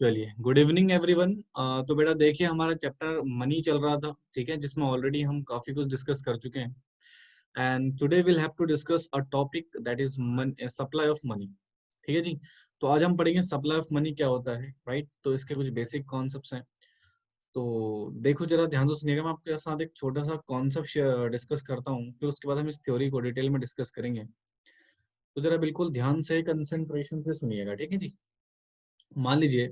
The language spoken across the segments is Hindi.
चलिए, गुड इवनिंग एवरीवन। तो बेटा देखिए, हमारा चैप्टर मनी चल रहा था, ठीक है, जिसमें ऑलरेडी हम काफी कुछ डिस्कस कर चुके हैं। And today will have to discuss a topic that is supply of money. ठीक है जी। तो आज हम पढ़ेंगे सप्लाई ऑफ मनी क्या होता है, राइट। तो इसके कुछ बेसिक कॉन्सेप्ट्स हैं। तो देखो जरा ध्यान से सुनिएगा, मैं आपके साथ एक छोटा सा कॉन्सेप्ट डिस्कस करता हूँ, फिर उसके बाद हम इस थ्योरी को डिटेल में डिस्कस करेंगे। तो जरा बिल्कुल ध्यान से कंसंट्रेशन से सुनिएगा, ठीक है जी। मान लीजिए,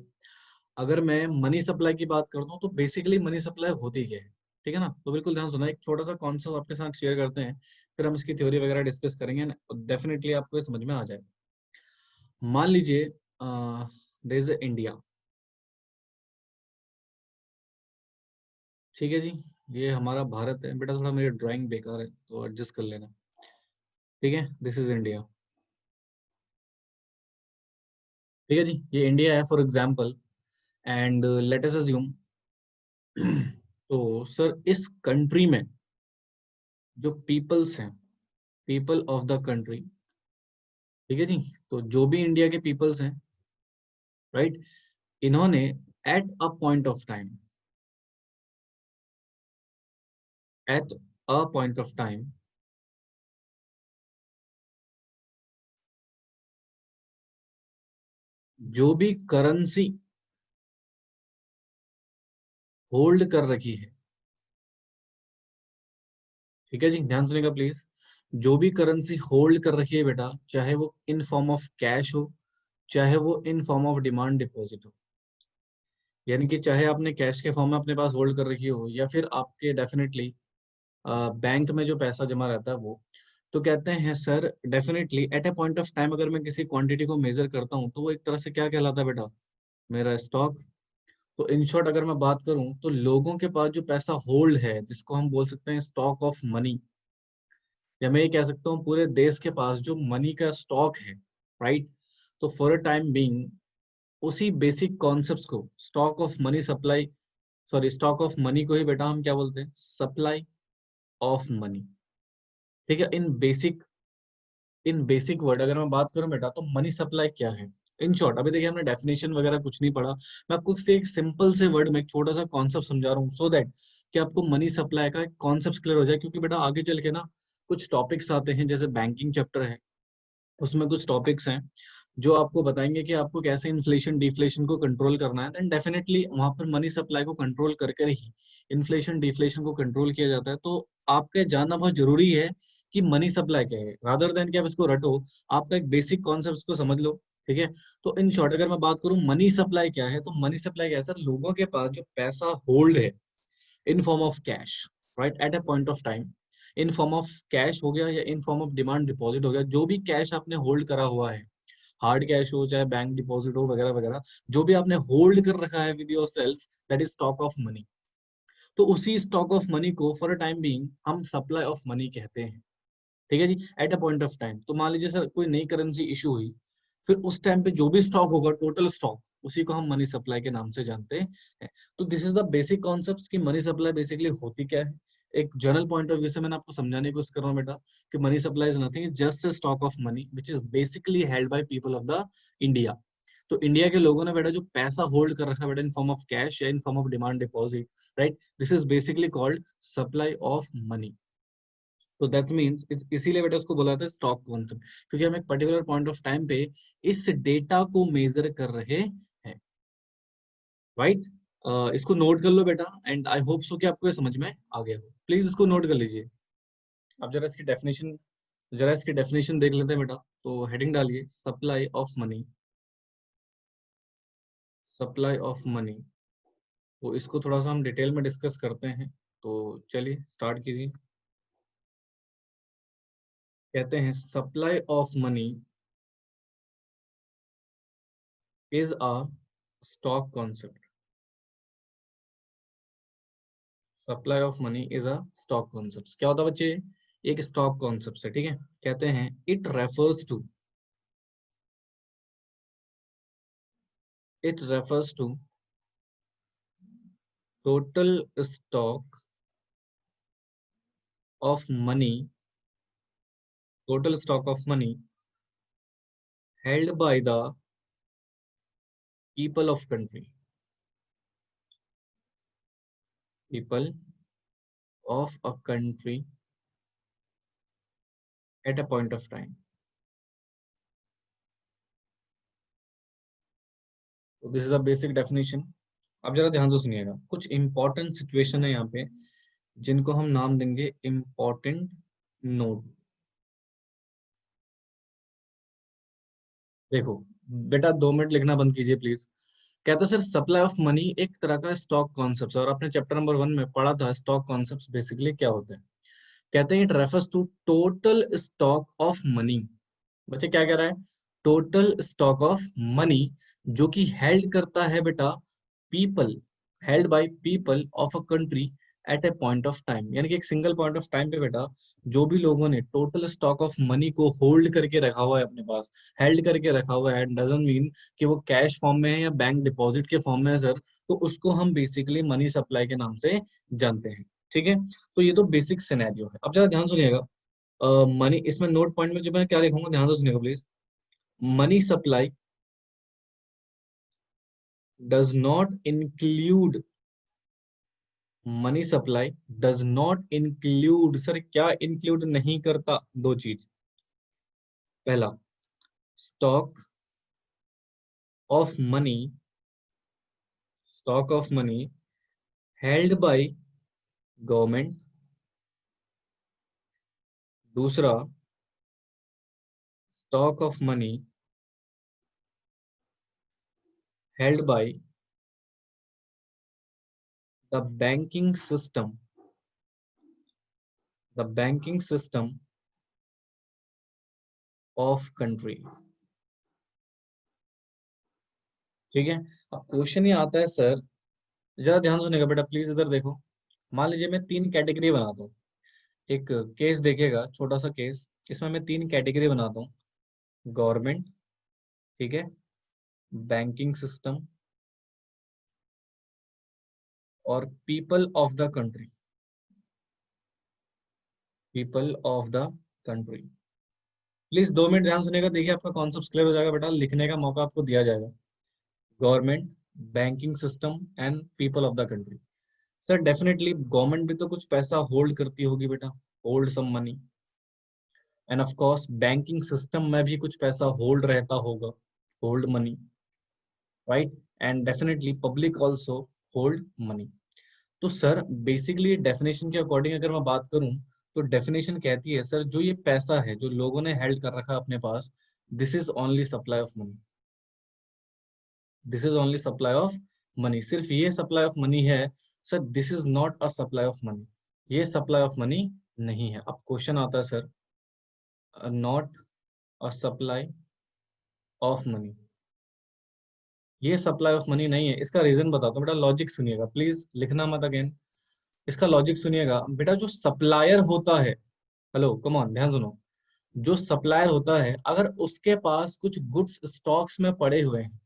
अगर मैं मनी सप्लाई की बात करता हूँ तो बेसिकली मनी सप्लाई होती क्या है, ठीक है ना। तो बिल्कुल ध्यान सुना, एक छोटा सा कॉन्सेप्ट आपके साथ शेयर करते हैं, फिर हम इसकी थ्योरी वगैरह डिस्कस करेंगे ना, डेफिनेटली आपको ये समझ में आ जाए। मान लीजिए देयर इज इंडिया, ठीक है जी। ये हमारा भारत है बेटा, थोड़ा मेरी ड्राइंग बेकार है तो एडजस्ट कर लेना, ठीक है। दिस इज इंडिया, ठीक है जी। ये इंडिया है for example. And let us assume तो सर इस कंट्री में जो पीपल्स हैं, पीपल ऑफ द कंट्री, ठीक है जी। तो जो भी इंडिया के पीपल्स हैं, राइट, इन्होंने eight a point of time, eight a point of time जो भी करेंसी होल्ड कर रखी है, ठीक है जी, ध्यान सुनेगा प्लीज। जो भी करेंसी होल्ड कर रखी है बेटा, चाहे वो इन फॉर्म ऑफ कैश हो, चाहे वो in form of demand deposit हो, यानी कि चाहे आपने कैश के फॉर्म में अपने पास होल्ड कर रखी हो या फिर आपके डेफिनेटली बैंक में जो पैसा जमा रहता है वो, तो कहते हैं sir definitely eight a point of time अगर मैं किसी क्वांटिटी को मेजर करता हूँ तो वो एक तरह से क्या कहलाता है बेटा, मेरा स्टॉक। तो इन शॉर्ट अगर मैं बात करूं तो लोगों के पास जो पैसा होल्ड है, जिसको हम बोल सकते हैं स्टॉक ऑफ मनी, या मैं ये कह सकता हूँ पूरे देश के पास जो मनी का स्टॉक है, राइट। तो फॉर अ टाइम बीइंग उसी बेसिक कॉन्सेप्ट्स को, stock of money supply, sorry stock of money को ही बेटा हम क्या बोलते हैं, सप्लाई ऑफ मनी, ठीक है। इन बेसिक वर्ड अगर मैं बात करूं बेटा, तो मनी सप्लाई क्या है। इन शॉर्ट अभी देखिए, हमने डेफिनेशन वगैरह कुछ नहीं पढ़ा, मैं आपको से एक सिंपल से वर्ड में एक छोटा सा कॉन्सेप्ट समझा रहा हूँ, सो दैट कि आपको मनी सप्लाई का कॉन्सेप्ट क्लियर हो जाए। क्योंकि बेटा आगे चल के ना कुछ टॉपिक्स आते हैं, जैसे बैंकिंग चैप्टर है, उसमें कुछ टॉपिक्स हैं जो आपको बताएंगे कि आपको कैसे इन्फ्लेशन डिफ्लेशन को कंट्रोल करना है। देन डेफिनेटली वहां पर मनी सप्लाई को कंट्रोल करके ही इन्फ्लेशन डिफ्लेशन को कंट्रोल किया जाता है। तो आपके जानना बहुत जरूरी है कि मनी सप्लाई क्या है, रादर देन कि आप इसको रटो, आपका एक बेसिक कॉन्सेप्ट को समझ लो, ठीक है। तो इन शॉर्ट अगर मैं बात करूं मनी सप्लाई क्या है, तो मनी सप्लाई क्या है सर, लोगों के पास जो पैसा होल्ड है इन form of cash, right, eight a point of time, in form of cash हो गया या इन फॉर्म ऑफ डिमांड डिपॉजिट हो गया, जो भी कैश आपने होल्ड करा हुआ है, हार्ड कैश हो चाहे बैंक डिपॉजिट हो वगैरह वगैरह, जो भी आपने होल्ड कर रखा है with yourself, that is stock of money. तो उसी स्टॉक ऑफ मनी को फॉर अ टाइम बीइंग हम सप्लाई ऑफ मनी कहते हैं, ठीक है जी, at a point of time. तो मान लीजिए सर कोई नई करेंसी इशू हुई, फिर उस टाइम पे जो भी स्टॉक होगा, टोटल स्टॉक, उसी को हम मनी सप्लाई के नाम से जानते हैं। तो this is the basic concept कि मनी सप्लाई बेसिकली होती क्या है। एक जनरल पॉइंट ऑफ व्यू से मैंने आपको समझाने की कोशिश कर रहा हूँ बेटा, कि money supply is nothing just a stock of money which is basically held by people of the India. तो इंडिया के लोगों ने बेटा जो पैसा होल्ड कर रखा है बेटा इन फॉर्म ऑफ कैश या इन form of demand deposit, right, this is basically called supply of money. तो दैट मीन्स इसीलिए बेटा उसको बोला था स्टॉक कॉन्सेप्ट, क्योंकि हम एक पर्टिकुलर पॉइंट ऑफ टाइम पे इस डेटा को मेजर कर रहे हैं, राइट। इसको नोट कर लो बेटा, एंड आई होप सो कि आपको ये समझ में आ गया हो। प्लीज इसको नोट कर लीजिए। अब जरा इसकी डेफिनेशन देख लेते हैं बेटा। तो हेडिंग डालिए supply of money, supply of money. तो इसको थोड़ा सा हम डिटेल में डिस्कस करते हैं। तो चलिए स्टार्ट कीजिए। कहते हैं supply of money is a stock concept, supply of money is a stock concept. क्या होता है बच्चे, एक स्टॉक कॉन्सेप्ट है, ठीक है। कहते हैं it refers to total stock of money, total stock of money held by the people of country, people of a country at a point of time. तो this is the basic definition. अब जरा ध्यान से सुनिएगा, कुछ इंपॉर्टेंट सिचुएशन है यहाँ पे जिनको हम नाम देंगे इंपॉर्टेंट नोट। देखो बेटा, 2 मिनट लिखना बंद कीजिए प्लीज। कहता है सर सप्लाई ऑफ मनी एक तरह का स्टॉक कॉन्सेप्ट है, और आपने चैप्टर नंबर 1 में पढ़ा था स्टॉक कॉन्सेप्ट बेसिकली क्या होते हैं। कहते हैं it refers to total stock of money. बच्चे क्या कह रहा है, टोटल स्टॉक ऑफ मनी जो कि हेल्ड करता है बेटा people, held by people of a country eight A point of time. यानी कि एक सिंगल पॉइंट ऑफ टाइम पे बेटा जो भी लोगों ने टोटल स्टॉक ऑफ मनी को होल्ड करके रखा हुआ है अपने पास, हेल्ड करके रखा हुआ है, डजंट मीन कि वो कैश फॉर्म में है या बैंक डिपॉजिट के फॉर्म में है सर, तो उसको हम बेसिकली मनी सप्लाई के नाम से जानते हैं। ठीक है, तो ये तो बेसिक सिनेरियो है। अब जरा ध्यान सुनिएगा, मनी इसमें नोट पॉइंट में जो मैं क्या लिखूंगा ध्यान से सुनिएगा please. Money supply does not include, money supply does not include sir, क्या इंक्लूड नहीं करता, दो चीज। पहला, stock of money, stock of money held by government. दूसरा, stock of money held by the banking system, the banking system of country. ठीक है, अब क्वेश्चन ये आता है सर, जरा ध्यान सुनेगा बेटा प्लीज, इधर देखो। मान लीजिए मैं 3 कैटेगरी बनाता हूँ, एक केस देखिएगा, छोटा सा केस, इसमें मैं 3 कैटेगरी बनाता हूँ। गवर्नमेंट, ठीक है, बैंकिंग सिस्टम और people of the country, people of the country. Please 2 minute ध्यान सुनेगा, देखिए आपका कॉन्सेप्ट क्लियर हो जाएगा बेटा, लिखने का मौका आपको दिया जाएगा। Government, banking system and people of the country. Sir definitely government भी तो कुछ पैसा होल्ड करती होगी बेटा, hold some money, and of course banking system में भी कुछ पैसा होल्ड रहता होगा, hold money, right, and definitely public also hold money. तो सर बेसिकली डेफिनेशन के अकॉर्डिंग अगर मैं बात करूं, तो डेफिनेशन कहती है सर जो ये पैसा है जो लोगों ने हेल्ड कर रखा है अपने पास, this is only supply of money, this is only supply of money, सिर्फ ये सप्लाई ऑफ मनी है sir, this is not a supply of money, ये सप्लाई ऑफ मनी नहीं है। अब क्वेश्चन आता है sir, not a supply of money, ये सप्लाई ऑफ मनी नहीं है, इसका रीजन बताता हूँ बेटा, लॉजिक सुनिएगा प्लीज, लिखना मत अगेन। इसका लॉजिक सुनिएगा बेटा, जो सप्लायर होता है, हेलो कम ऑन ध्यान सुनो, जो सप्लायर होता है अगर उसके पास कुछ गुड्स स्टॉक्स में पड़े हुए हैं,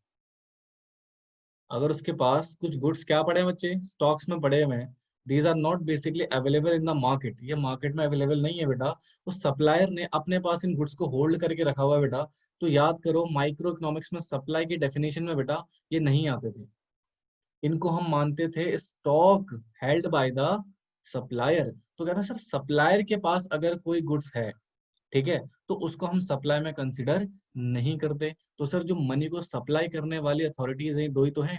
अगर उसके पास कुछ गुड्स क्या पड़े हैं बच्चे, स्टॉक्स में पड़े हुए हैं, these are not basically available in the market, ये मार्केट में अवेलेबल नहीं है बेटा, उस सप्लायर ने अपने पास इन गुड्स को होल्ड करके रखा हुआ है बेटा। तो याद करो माइक्रो इकोनॉमिक्स में सप्लाई की डेफिनेशन में बेटा ये नहीं आते थे, इनको हम मानते थे stock held by the supplier. तो कहता है सर सप्लायर के पास अगर कोई गुड्स है, ठीक है, तो उसको हम सप्लाई में कंसिडर नहीं करते। तो सर जो मनी को सप्लाई करने वाली अथॉरिटीज हैं, दो ही तो हैं,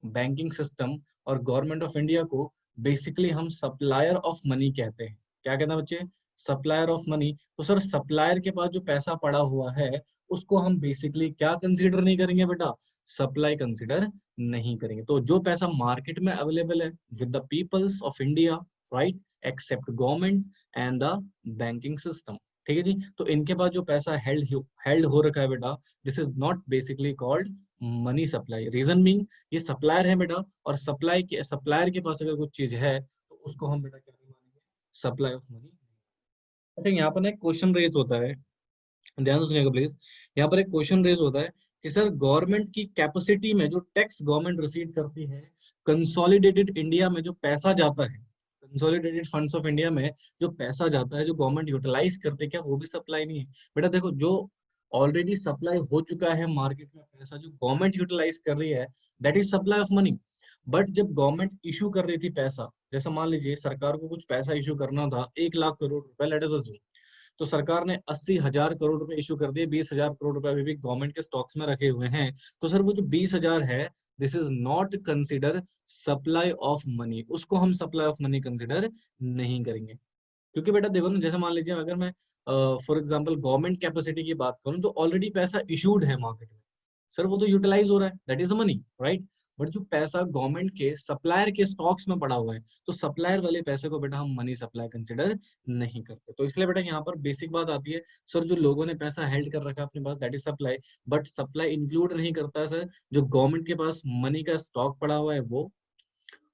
बैंकिंग सिस्टम और गवर्नमेंट ऑफ इंडिया को बेसिकली हम सप्लायर ऑफ मनी कहते हैं। क्या कहते हैं बच्चे, सप्लायर ऑफ मनी। तो सर सप्लायर के पास जो पैसा पड़ा हुआ है उसको हम बेसिकली क्या कंसीडर नहीं करेंगे बेटा, सप्लाई कंसीडर नहीं करेंगे। तो जो पैसा मार्केट में अवेलेबल है with the peoples of India, right, except government and the banking system, ठीक है जी, तो इनके पास जो पैसा हेल्ड हो रखा है बेटा, this is not basically called money supply. Reason mean ये सप्लायर है बेटा, और सप्लायर के पास अगर कुछ चीज है तो उसको हम बेटा क्या नहीं मानेंगे, सप्लाई ऑफ मनी। अच्छा यहाँ पर ना एक क्वेश्चन रेज होता है, ध्यान से सुनिएगा प्लीज। यहाँ पर एक क्वेश्चन रेज होता है कि सर गवर्नमेंट की कैपेसिटी में जो टैक्स गवर्नमेंट रिसीव करती है, कंसोलिडेटेड इंडिया में जो पैसा जाता है, कंसोलिडेटेड फंड्स ऑफ इंडिया में जो पैसा जाता है, जो गवर्नमेंट यूटिलाइज करते हैं, क्या वो भी सप्लाई नहीं है बेटा। देखो जो ऑलरेडी सप्लाई हो चुका है मार्केट में पैसा जो गवर्नमेंट यूटिलाइज कर रही है, that is supply of money. But जब गवर्नमेंट इशू कर रही थी पैसा, जैसा मान लीजिए सरकार को कुछ पैसा इशू करना था 1 लाख करोड़ रुपए, लेट अस अज्यूम, तो सरकार ने 80,000 करोड़ रुपए इशू कर दिए, 20,000 करोड़ रुपए अभी भी गवर्नमेंट के स्टॉक्स में रखे हुए हैं। तो सर वो जो 20,000 है, this is not consider supply of money, उसको हम सप्लाई ऑफ मनी कंसिडर नहीं करेंगे। क्योंकि बेटा देखो ना, जैसे मान लीजिए अगर मैं फॉर एग्जांपल गवर्नमेंट कैपेसिटी की बात करूं, तो ऑलरेडी पैसा इशूड है मार्केट में, सर वो तो यूटिलाइज हो रहा है, that is the money, right. But जो पैसा गवर्नमेंट के सप्लायर के स्टॉक्स में पड़ा हुआ है, तो सप्लायर वाले पैसे को बेटा हम मनी सप्लाई कंसिडर नहीं करते। तो इसलिए बेटा यहाँ पर बेसिक बात आती है, सर जो लोगों ने पैसा हेल्ड कर रखा है अपने पास, that is supply. But supply include नहीं करता है सर जो गवर्नमेंट के पास मनी का स्टॉक पड़ा हुआ है वो,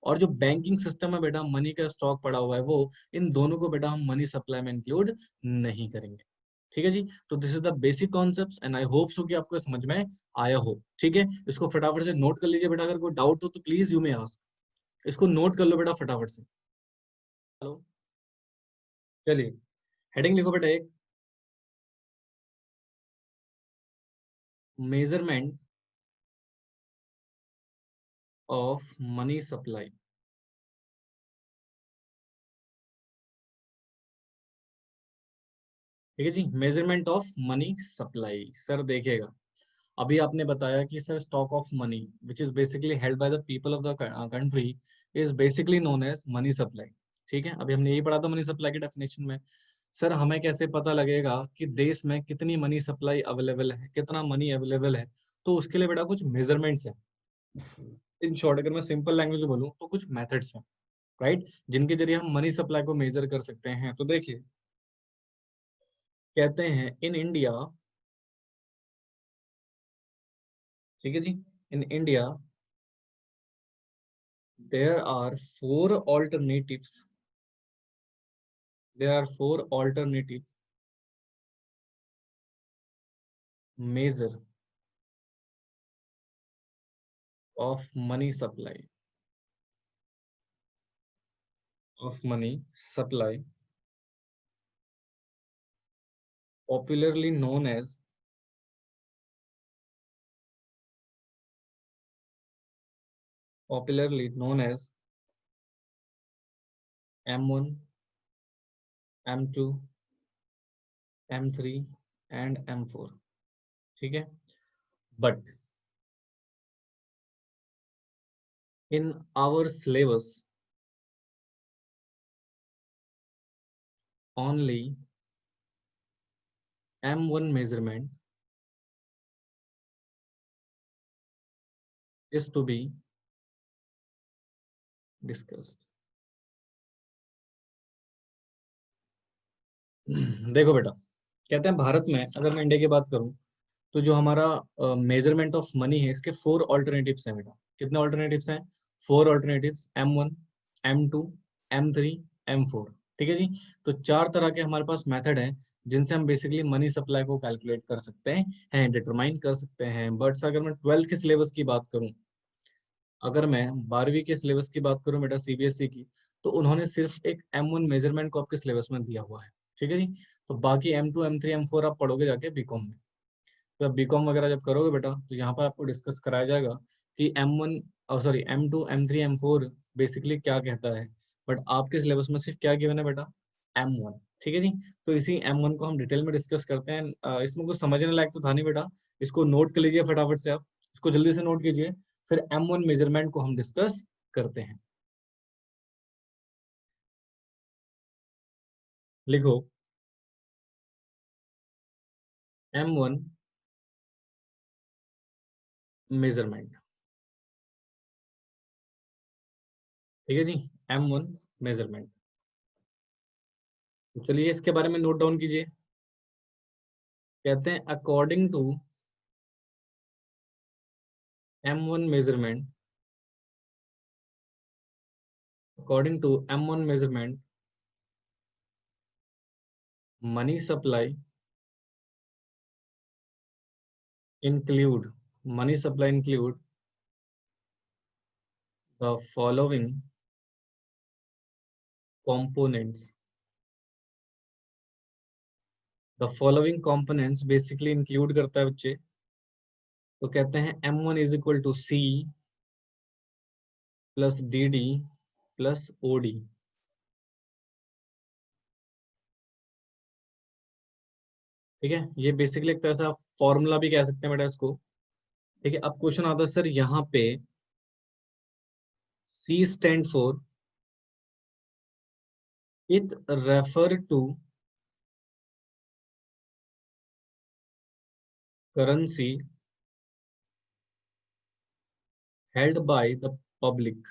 और जो बैंकिंग सिस्टम में बेटा मनी का स्टॉक पड़ा हुआ है वो, इन दोनों को बेटा हम मनी सप्लाई में इंक्लूड नहीं करेंगे। ठीक है जी। तो this is the basic concepts and I hope so कि आपको समझ में आया हो। ठीक है, इसको फटाफट से नोट कर लीजिए बेटा, अगर कोई डाउट हो तो प्लीज यू मे आस्क। इसको नोट कर लो बेटा फटाफट से। हेलो, चलिए हेडिंग लिखो बेटा एक, मेजरमेंट ऑफ मनी सप्लाई। ठीक है जी, measurement of money supply. Sir देखिएगा, अभी आपने बताया कि sir stock of money which is basically held by the people of the country is basically known as money supply. ठीक है, अभी हमने यही पढ़ा था मनी सप्लाई के डेफिनेशन में। सर हमें कैसे पता लगेगा कि देश में कितनी मनी सप्लाई अवेलेबल है, कितना मनी अवेलेबल है? तो उसके लिए बेटा कुछ मेजरमेंट्स हैं। इन शॉर्ट अगर मैं सिंपल लैंग्वेज में बोलूँ तो कुछ मेथड्स हैं, राइट, जिनके जरिए हम मनी सप्लाई को मेजर कर सकते हैं। तो देखिए, कहते हैं इन इंडिया, ठीक है जी, in India there are four alternatives, there are four alternative measure of money supply, of money supply, popularly known as, popularly known as M1, M2, M3 and M4। ठीक है, but in our syllabus only M1 measurement is to be discussed। देखो बेटा, कहते हैं भारत में, अगर मैं इंडिया की बात करूं, तो जो हमारा मेजरमेंट ऑफ मनी है, इसके फोर ऑल्टरनेटिव्स हैं बेटा। कितने ऑल्टरनेटिव्स हैं? Four alternatives, M1, M2, M3, M4। ठीक है जी। तो चार तरह के हमारे पास मेथड हैं जिनसे हम बेसिकली मनी सप्लाई को कैलकुलेट कर सकते हैं, डिटरमाइन कर सकते हैं। बट अगर मैं 12th के सिलेबस की बात करूं, अगर मैं 12वीं के सिलेबस की बात करूं बेटा सीबीएसई की, तो उन्होंने सिर्फ एक M1 मेजरमेंट को आपके सिलेबस में दिया हुआ है। ठीक है जी। तो बाकी M2, M3, M4 आप पढ़ोगे जाके बीकॉम में। तो आप बीकॉम वगैरह जब करोगे बेटा, तो यहाँ पर आपको डिस्कस कराया जाएगा कि M1, sorry M2, M3, M4 basically क्या कहता है। बट आपके सिलेबस में सिर्फ क्या गिवन है बेटा? M1। ठीक है जी। तो इसी M1 को हम डिटेल में डिस्कस करते हैं। इसमें कुछ समझने लायक तो था नहीं बेटा, इसको नोट कर लीजिए फटाफट से, आप इसको जल्दी से नोट कीजिए, फिर M1 मेजरमेंट को हम डिस्कस करते हैं। लिखो, M1 मेजरमेंट। ठीक है जी, M1 मेजरमेंट। तो चलिए इसके बारे में नोट डाउन कीजिए। कहते हैं according to M1 measurement, according to M1 measurement, money supply include, money supply include the following components, the following components basically include करता है बच्चे, तो कहते हैं M1 is equal to C plus DD plus OD। ठीक है, ये बेसिकली एक तरह से आप फॉर्मूला भी कह सकते हैं बेटा इसको। ठीक है, अब क्वेश्चन आता है सर यहाँ पे C stand for, it refer to currency held by the public.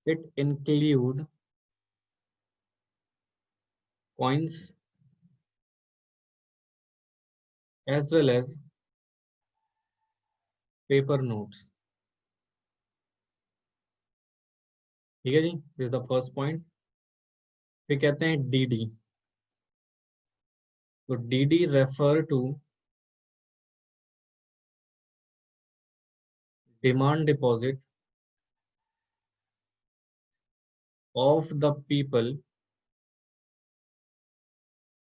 It include coins as well as paper notes. ठीक है जी, this is the first point. फिर कहते हैं डीडी, तो DD refer to demand deposit of the people,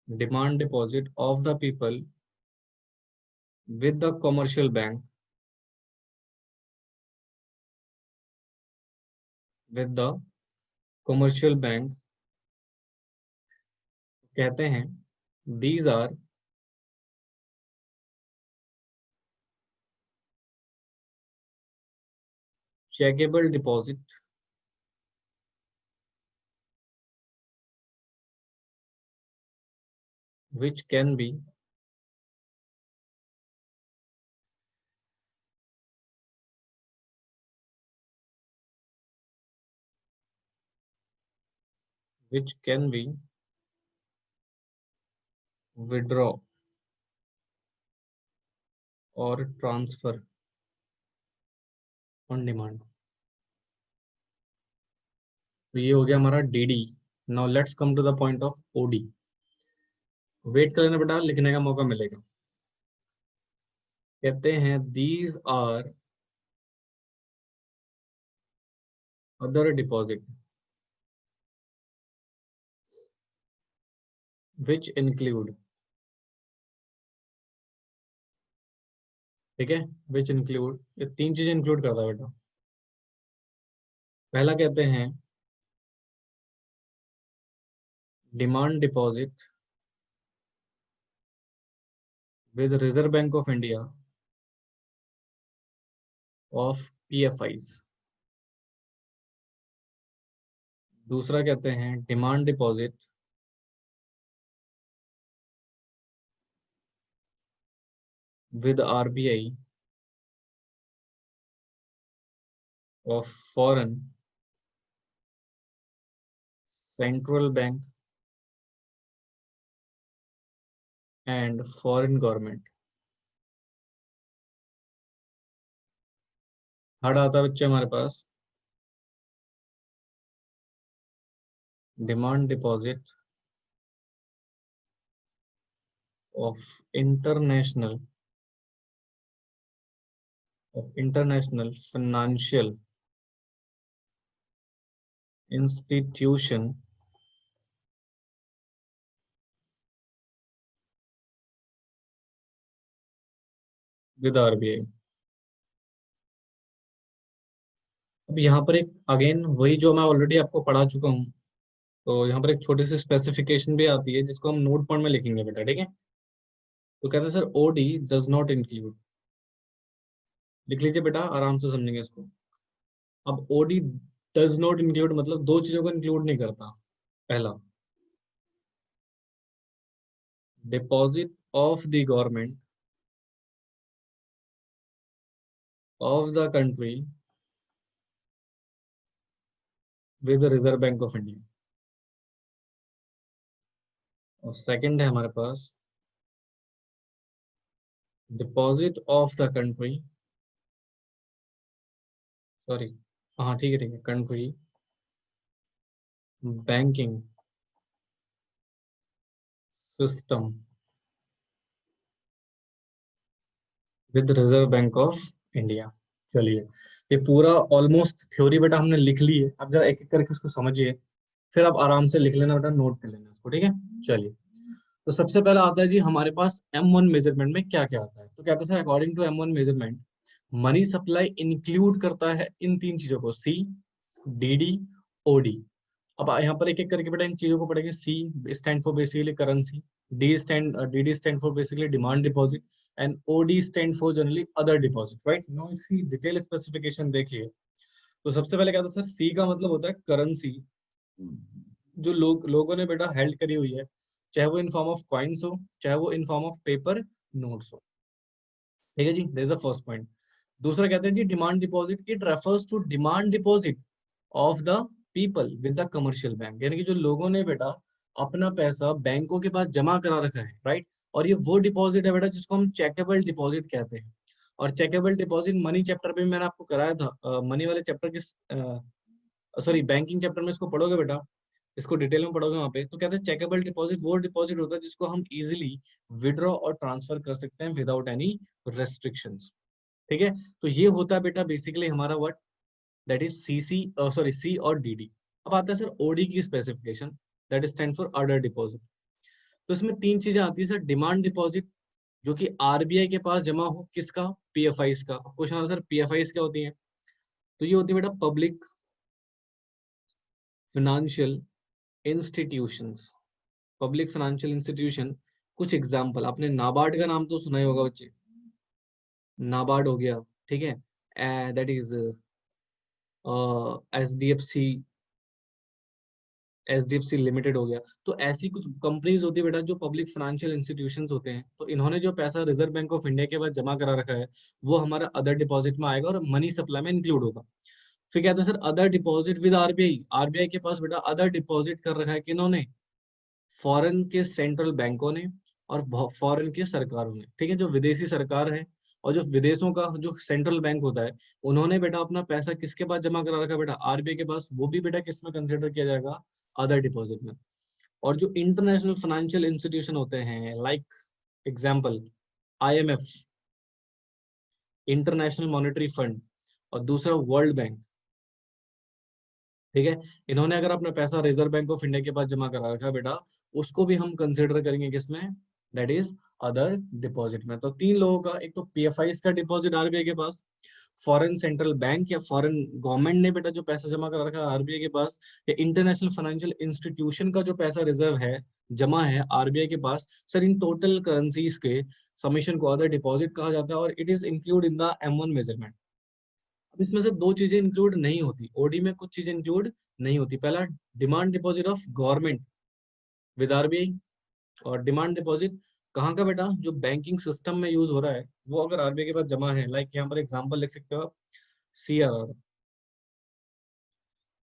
demand deposit of the people with the commercial bank, with the commercial bank। कहते हैं these are checkable deposit which can be withdraw और ट्रांसफर ऑन डिमांड। तो ये हो गया हमारा DD. Now let's come to the point of OD. Wait कर लेना बेटा, लिखने का मौका मिलेगा। कहते हैं these are other deposit which include, ठीक है, विच इंक्लूड, ये तीन चीजें इंक्लूड करता है बेटा। पहला कहते हैं demand deposit with Reserve Bank of India of PFIs। दूसरा कहते हैं demand deposit with RBI of foreign central bank and foreign government. Third आता है बच्चे हमारे पास demand deposit of international financial institution with RBI। अब यहाँ पर एक अगेन वही जो मैं ऑलरेडी आपको पढ़ा चुका हूँ, तो यहाँ पर एक छोटी सी स्पेसिफिकेशन भी आती है जिसको हम नोट पॉइंट में लिखेंगे बेटा। ठीक है, तो कहते हैं sir OD does not include, लिख लीजिए बेटा, आराम से समझेंगे इसको। अब OD डज नॉट इंक्लूड मतलब दो चीजों को इंक्लूड नहीं करता। पहला, deposit of the government of the country with Reserve Bank of India. और सेकंड है हमारे पास deposit of the country, sorry, हाँ ठीक है ठीक है, country banking system with Reserve Bank of India. चलिए, ये पूरा ऑलमोस्ट थ्योरी बेटा हमने लिख ली है। अब जरा एक एक करके उसको समझिए। फिर आप आराम से लिख लेना बेटा, नोट कर लेना इसको, ठीक है। चलिए, तो सबसे पहला आता है जी हमारे पास M1 मेजरमेंट में क्या क्या आता है। तो कहते हैं sir according to M1 measurement, money supply include करता है इन तीन चीजों को, सी, डीडी, ओडी। अब यहाँ पर एक एक करके बेटा इन चीजों को पढ़ेंगे। C stand for basically currency, DD stand for basically demand deposit, and OD stand for generally other deposit, right. No इसकी डिटेल स्पेसिफिकेशन देखिए। तो सबसे पहले क्या था सर, सी का मतलब होता है करेंसी, जो लोगों ने बेटा हेल्ड करी हुई है, चाहे वो इन फॉर्म ऑफ कॉइन्स हो, चाहे वो in form of paper notes हो, ठीक है जी। This is the first point. दूसरा कहते हैं जी demand deposit, it refers to demand deposit of the people with the commercial bank, यानी कि जो लोगों ने बेटा अपना पैसा बैंकों के पास जमा करा रखा है, राइट। और ये वो डिपॉजिट है बेटा जिसको हम चेकेबल डिपॉजिट कहते हैं। और चेकेबल डिपॉजिट मनी चैप्टर में मैंने आपको कराया था, मनी वाले चैप्टर के, सॉरी बैंकिंग चैप्टर में इसको पढ़ोगे बेटा, इसको डिटेल में पढ़ोगे वहां पे। तो कहते हैं चेकेबल डिपॉजिट वो डिपॉजिट होता है जिसको हम इजीली विड्रॉ और ट्रांसफर कर सकते हैं विदाउट एनी रेस्ट्रिक्शंस, ठीक है। तो ये होता है बेटा बेसिकली हमारा what, that is CC, sorry C और डीडी। अब आता है सर ओडी की specification, that is stand for other deposit. तो इसमें तीन चीजें आती है सर, डिमांड डिपॉजिट जो कि आरबीआई के पास जमा हो, किसका, पीएफआईस का। क्वेश्चन आता है सर पीएफआईस क्या होती है। तो ये होती है बेटा public financial institutions, public financial institution. कुछ एग्जांपल, आपने नाबार्ड का नाम तो सुना ही होगा बच्चे, नाबार्ड हो गया, ठीक है, that is HDFC, HDFC limited हो गया। तो ऐसी कुछ कंपनीज होती है बेटा जो पब्लिक फाइनेंशियल इंस्टीट्यूशंस होते हैं, तो इन्होंने जो पैसा रिजर्व बैंक ऑफ इंडिया के पास जमा करा रखा है वो हमारा अदर डिपॉजिट में आएगा और मनी सप्लाई में इंक्लूड होगा। फिर कहते हैं sir other deposit with RBI, RBI के पास बेटा अदर डिपॉजिट कर रखा है किन्होंने, फॉरेन के सेंट्रल बैंकों ने और फॉरेन के सरकारों ने, ठीक है। जो विदेशी सरकार है और जो विदेशों का जो सेंट्रल बैंक होता है, उन्होंने बेटा अपना पैसा किसके पास जमा करा रखा है बेटा, आरबीआई के पास। वो भी बेटा किसमें कंसिडर किया जाएगा, अदर डिपॉजिट में। और जो इंटरनेशनल फाइनेंशियल इंस्टीट्यूशन होते हैं, like example IMF, international monetary fund, और दूसरा वर्ल्ड बैंक, ठीक है। इन्होंने अगर अपना पैसा रिजर्व बैंक ऑफ इंडिया के पास जमा करा रखा है बेटा, उसको भी हम कंसिडर करेंगे किसमें, दैट इज अदर डिपॉजिट में। तो तीन लोगों का, एक तो पीएफआईस का डिपॉजिट आरबीआई के पास, फॉरेन सेंट्रल बैंक या फॉरेन गवर्नमेंट ने बेटा जो पैसा जमा करा रखा है आरबीआई के पास, या इंटरनेशनल फाइनेंशियल इंस्टीट्यूशन का जो पैसा रिजर्व है, जमा है आरबीआई के पास। सर इन टोटल करेंसीज के समीशन को अदर डिपॉजिट कहा जाता है और it is include in the M1 measurement. अब इसमें से दो चीजें इंक्लूड नहीं होती, ओडी में कुछ चीजें इंक्लूड नहीं होती। पहला demand deposit of government with RBI, और डिमांड डिपॉजिट कहाँ का बेटा, जो बैंकिंग सिस्टम में यूज हो रहा है वो अगर आरबीआई के पास जमा है। लाइक यहाँ पर एग्जांपल लिख सकते हो आप, CRR,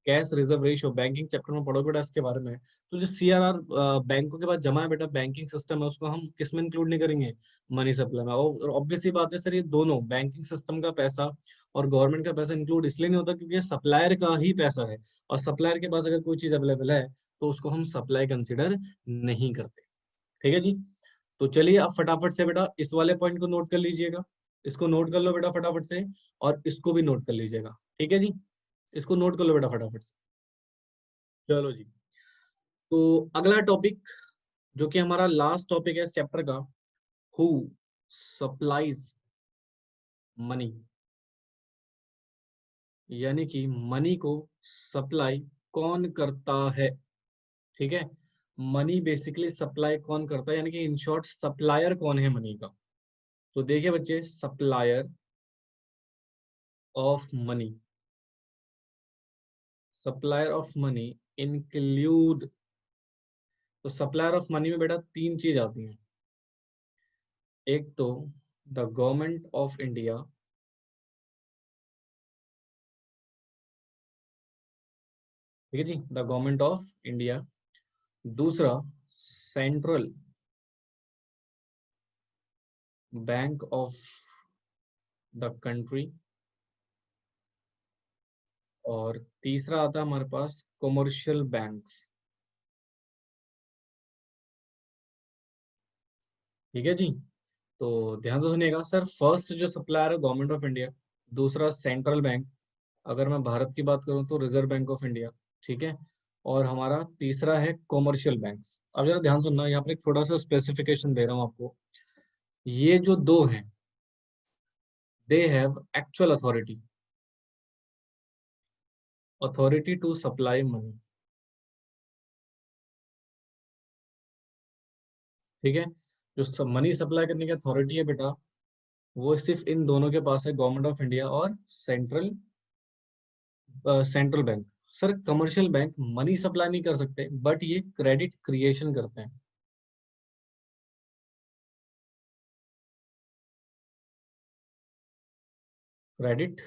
cash reserve ratio, banking chapter में पढ़ो बेटा इसके बारे में। तो जो सीआरआर बैंकों के पास जमा है बेटा, बैंकिंग सिस्टम है, उसको हम किस में इंक्लूड नहीं करेंगे, मनी सप्लाई में। और ऑब्वियस सी बात है सर, ये दोनों बैंकिंग सिस्टम का पैसा और गवर्नमेंट का पैसा इंक्लूड इसलिए नहीं होता क्योंकि ये सप्लायर का ही पैसा है, और सप्लायर के पास अगर कोई चीज अवेलेबल है तो उसको हम सप्लाई कंसिडर नहीं करते, ठीक है जी। तो चलिए अब फटाफट से बेटा इस वाले पॉइंट को नोट कर लीजिएगा, इसको नोट कर लो बेटा फटाफट से, और इसको भी नोट कर लीजिएगा, ठीक है जी। इसको नोट कर लो बेटा फटाफट से। चलो जी, तो अगला टॉपिक जो कि हमारा लास्ट टॉपिक है इस चैप्टर का, हु सप्लाइज मनी, यानी कि मनी को सप्लाई कौन करता है, ठीक है। मनी बेसिकली सप्लाई कौन करता है, यानी कि इन शॉर्ट सप्लायर कौन है मनी का। तो देखिए बच्चे, supplier of money, supplier of money include, तो सप्लायर ऑफ मनी में बेटा तीन चीज आती हैं। एक तो द गवर्नमेंट ऑफ इंडिया, ठीक है जी, द गवर्नमेंट ऑफ इंडिया। दूसरा central bank of the country. और तीसरा आता है हमारे पास कमर्शियल बैंक्स, ठीक है जी। तो ध्यान से सुनिएगा सर, फर्स्ट जो सप्लायर है गवर्नमेंट ऑफ इंडिया, दूसरा सेंट्रल बैंक, अगर मैं भारत की बात करूं तो रिजर्व बैंक ऑफ इंडिया, ठीक है। और हमारा तीसरा है कॉमर्शियल बैंक्स। अब जरा ध्यान सुनना, यहाँ पर एक छोटा सा स्पेसिफिकेशन दे रहा हूँ आपको। ये जो दो हैं, they have actual authority to supply money. ठीक है, जो मनी सप्लाई करने की अथॉरिटी है बेटा, वो सिर्फ इन दोनों के पास है, गवर्नमेंट ऑफ इंडिया और central bank. Sir commercial bank money supply नहीं कर सकते, बट ये क्रेडिट क्रिएशन करते हैं। क्रेडिट,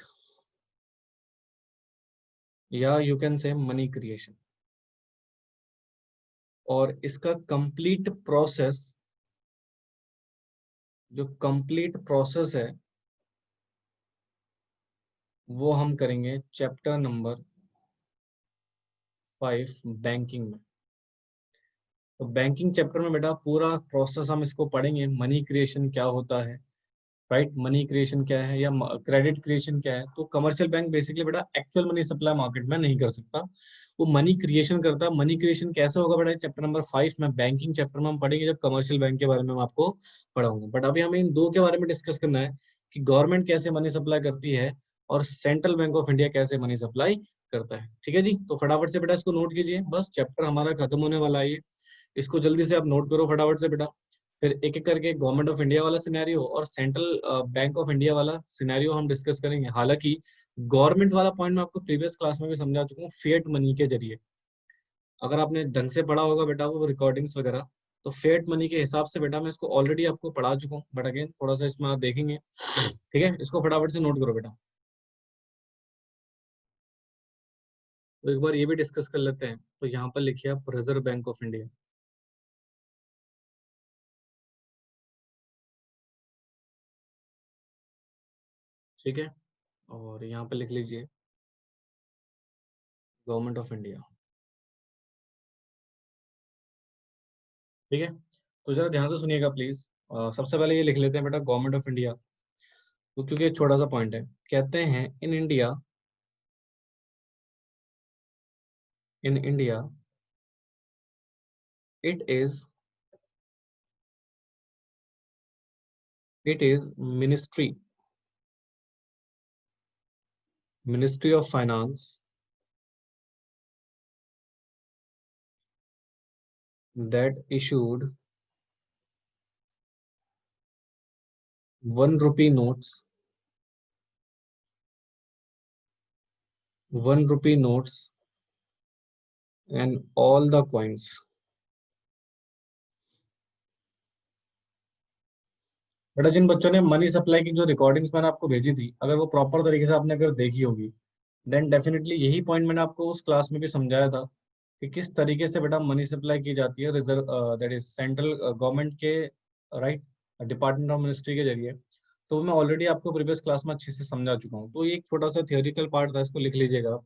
या you can say money creation. और इसका कंप्लीट प्रोसेस, जो कंप्लीट प्रोसेस है, वो हम करेंगे चैप्टर नंबर 5 बैंकिंग में। तो बैंकिंग चैप्टर में बेटा पूरा प्रोसेस हम इसको पढ़ेंगे, मनी क्रिएशन क्या होता है, राइट, मनी क्रिएशन क्या है या क्रेडिट क्रिएशन क्या है। तो कमर्शियल बैंक बेसिकली बेटा एक्चुअल मनी सप्लाई मार्केट में नहीं कर सकता, वो मनी क्रिएशन करता है। मनी क्रिएशन कैसे होगा बेटा, चैप्टर नंबर 5 में बैंकिंग चैप्टर में हम पढ़ेंगे, जब कमर्शियल बैंक के बारे में मैं आपको पढ़ाऊंगा। बट अभी हमें इन दो के बारे में डिस्कस करना है कि गवर्नमेंट कैसे मनी सप्लाई करती है और सेंट्रल बैंक ऑफ इंडिया कैसे मनी सप्लाई करता है। ठीक है जी, तो फटाफट से बेटा इसको नोट कीजिए, बस चैप्टर हमारा खत्म होने वाला है ये। इसको जल्दी से आप नोट करो फटाफट से बेटा। फिर एक एक करके गवर्नमेंट ऑफ इंडिया वाला सिनेरियो और सेंट्रल बैंक ऑफ इंडिया वाला सिनेरियो हम डिस्कस करेंगे। हालांकि गवर्नमेंट वाला पॉइंट मैं आपको प्रीवियस क्लास में भी समझा चुका हूँ फिएट मनी के जरिए। अगर आपने ढंग से पढ़ा होगा बेटा वो रिकॉर्डिंग्स वगैरह, तो फिएट मनी के हिसाब से बेटा मैं इसको ऑलरेडी आपको पढ़ा चुका हूँ, बट अगेन थोड़ा सा इसमें आप देखेंगे। ठीक है, इसको फटाफट से नोट करो बेटा। तो एक बार ये भी डिस्कस कर लेते हैं। तो यहाँ पर लिखिए आप रिजर्व बैंक ऑफ इंडिया। ठीक है, और यहाँ पर लिख लीजिए गवर्नमेंट ऑफ इंडिया। ठीक है, तो जरा ध्यान से सुनिएगा प्लीज। सबसे पहले ये लिख लेते हैं बेटा गवर्नमेंट ऑफ इंडिया, तो क्योंकि एक छोटा सा पॉइंट है। कहते हैं in India it is ministry ministry of finance that issued 1 rupee notes 1 rupee notes and all the coins. बेटा जिन बच्चों ने मनी सप्लाई की जो रिकॉर्डिंग्स मैंने आपको भेजी थी, अगर वो प्रॉपर तरीके से आपने अगर देखी होगी, देन डेफिनेटली यही पॉइंट मैंने आपको उस क्लास में भी समझाया था कि किस तरीके से बेटा मनी सप्लाई की जाती है reserve, that is central government के, राइट, डिपार्टमेंट ऑफ मिनिस्ट्री के जरिए। तो मैं ऑलरेडी आपको प्रीवियस क्लास में अच्छे से समझा चुका हूँ। तो ये एक छोटा सा थियोरिकल पार्ट था, इसको लिख लीजिएगा आप।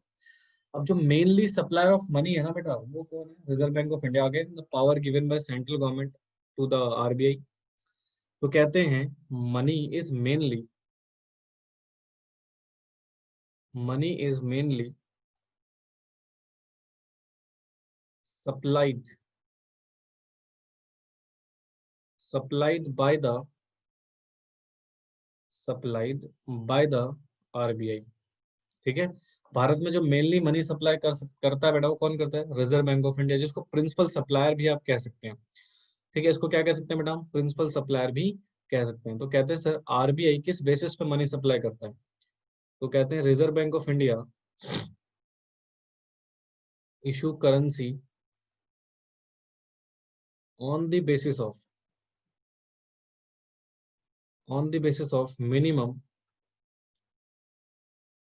अब जो मेनली सप्लायर ऑफ मनी है ना बेटा, वो कौन है, Reserve Bank of India. Again the power given by central government to the RBI. तो कहते हैं money is mainly money is mainly supplied supplied by the supplied by the RBI. ठीक है, भारत में जो मेनली मनी सप्लाई करता है बेटा, वो कौन करता है, रिजर्व बैंक ऑफ इंडिया, जिसको प्रिंसिपल सप्लायर भी आप कह सकते हैं। ठीक है, इसको क्या कह सकते हैं बेटा, प्रिंसिपल सप्लायर भी कह सकते हैं। तो कहते हैं सर आरबीआई किस बेसिस पे मनी सप्लाई करता है, तो कहते हैं reserve Bank of India issue currency on the basis of minimum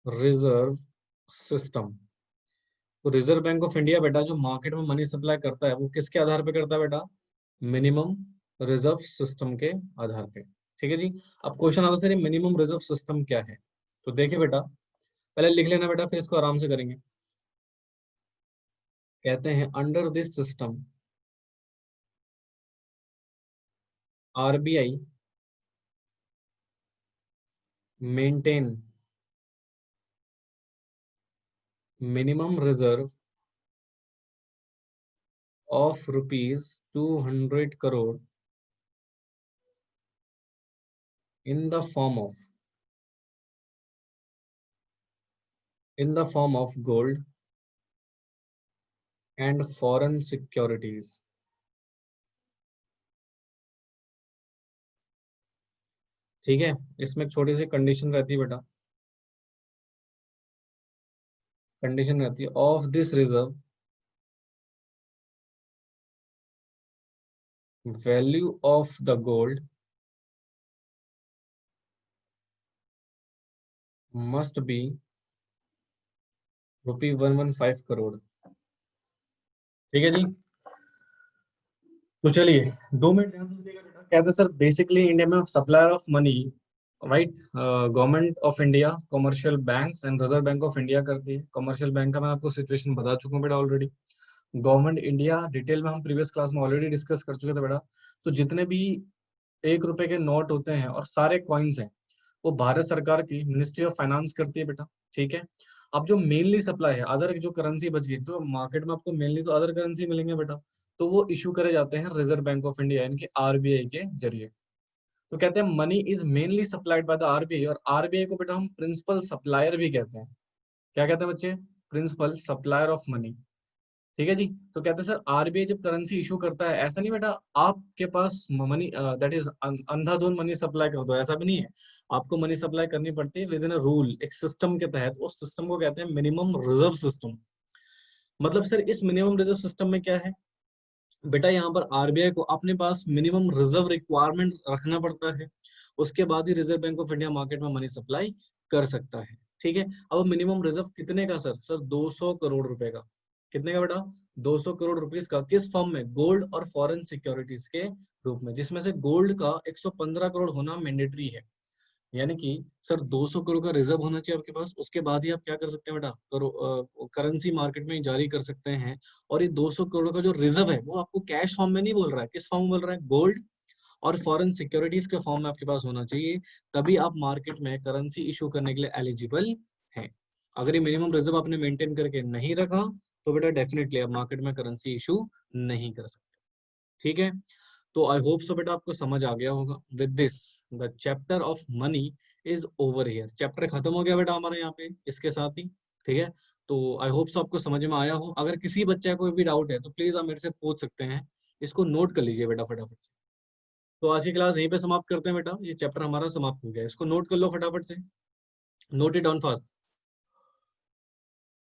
reserve system. तो रिजर्व बैंक ऑफ इंडिया बेटा जो मार्केट में मनी सप्लाई करता है, वो किसके आधार पे करता है बेटा, मिनिमम रिजर्व सिस्टम के आधार पे। ठीक है जी, अब क्वेश्चन आता है सर मिनिमम रिजर्व सिस्टम क्या है। तो देखिए बेटा, पहले लिख लेना बेटा, फिर इसको आराम से करेंगे। कहते हैं under this system RBI maintain minimum reserve of rupees 200 crore in the form of gold and foreign securities। ठीक है, इसमें एक छोटी सी कंडीशन रहती है बेटा, कंडीशन रहती है of this reserve value of the gold must be ₹115 crore. ठीक है जी, तो चलिए 2 मिनट ध्यान से सुनिएगा बेटा। कहते हैं सर बेसिकली इंडिया में supplier of money, right, government of India, commercial banks and reserve Bank of India करती है। कमर्शियल बैंक का मैं आपको सिचुएशन बता चुका हूँ बेटा ऑलरेडी। गवर्नमेंट इंडिया डिटेल में हम प्रीवियस क्लास में ऑलरेडी डिस्कस कर चुके थे बेटा। तो जितने भी 1 रुपए के नोट होते हैं और सारे कॉइन्स हैं वो भारत सरकार की मिनिस्ट्री ऑफ फाइनेंस करती है बेटा। ठीक है, अब जो मेनली सप्लाई है, अदर जो करेंसी बच गई, तो मार्केट में आपको मेनली तो अदर करेंसी मिलेंगे बेटा, तो वो इशू करे जाते हैं रिजर्व बैंक ऑफ इंडिया यानी कि आरबीआई के जरिए। तो कहते हैं money is mainly supplied by the RBI, और आरबीआई को बेटा हम प्रिंसिपल सप्लायर भी कहते हैं। क्या कहते हैं बच्चे? Principal supplier of money. ठीक है जी, तो कहते हैं सर आरबीआई जब करेंसी इशू करता है, ऐसा नहीं बेटा आपके पास मनी दैट इज अंधाधुन मनी सप्लाई कर दो, ऐसा भी नहीं है। आपको मनी सप्लाई करनी पड़ती है विद इन अ रूल, एक सिस्टम के तहत। उस सिस्टम को कहते हैं मिनिमम रिजर्व सिस्टम। मतलब सर इस मिनिमम रिजर्व सिस्टम में क्या है बेटा, यहाँ पर आरबीआई को अपने पास मिनिमम रिजर्व रिक्वायरमेंट रखना पड़ता है, उसके बाद ही Reserve Bank of India market में मनी सप्लाई कर सकता है। ठीक है, अब मिनिमम रिजर्व कितने का सर? सर 200 करोड़ रुपए का। कितने का बेटा? 200 करोड़ रुपीस का। किस फॉर्म में? गोल्ड और फॉरेन सिक्योरिटीज के रूप में, जिसमें से गोल्ड का 115 करोड़ होना मैंडेटरी है। यानी कि सर 200 करोड़ का रिजर्व होना चाहिए आपके पास, उसके बाद ही आप क्या कर सकते हैं बेटा, करेंसी मार्केट में जारी कर सकते हैं। और ये 200 करोड़ का जो रिजर्व है वो आपको कैश फॉर्म में नहीं बोल रहा है, किस फॉर्म में बोल रहा है? गोल्ड और फॉरेन सिक्योरिटीज के फॉर्म में आपके पास होना चाहिए, तभी आप मार्केट में करेंसी इशू करने के लिए एलिजिबल है। अगर ये मिनिमम रिजर्व आपने मेंटेन करके नहीं रखा तो बेटा डेफिनेटली आप मार्केट में करेंसी इशू नहीं कर सकते। ठीक है, तो आई होप सो बेटा आपको समझ आ गया होगा। With this the chapter of money is over here. Chapter खत्म हो गया बेटा हमारे यहाँ पे इसके साथ ही। ठीक है, तो आई होप सो आपको समझ में आया हो। अगर किसी बच्चे को कोई भी डाउट है तो प्लीज आप मेरे से पूछ सकते हैं। इसको नोट कर लीजिए बेटा फटाफट से। तो आज की क्लास यहीं पे समाप्त करते हैं बेटा, ये चैप्टर हमारा समाप्त हो गया, इसको नोट कर लो फटाफट से। Note it down fast.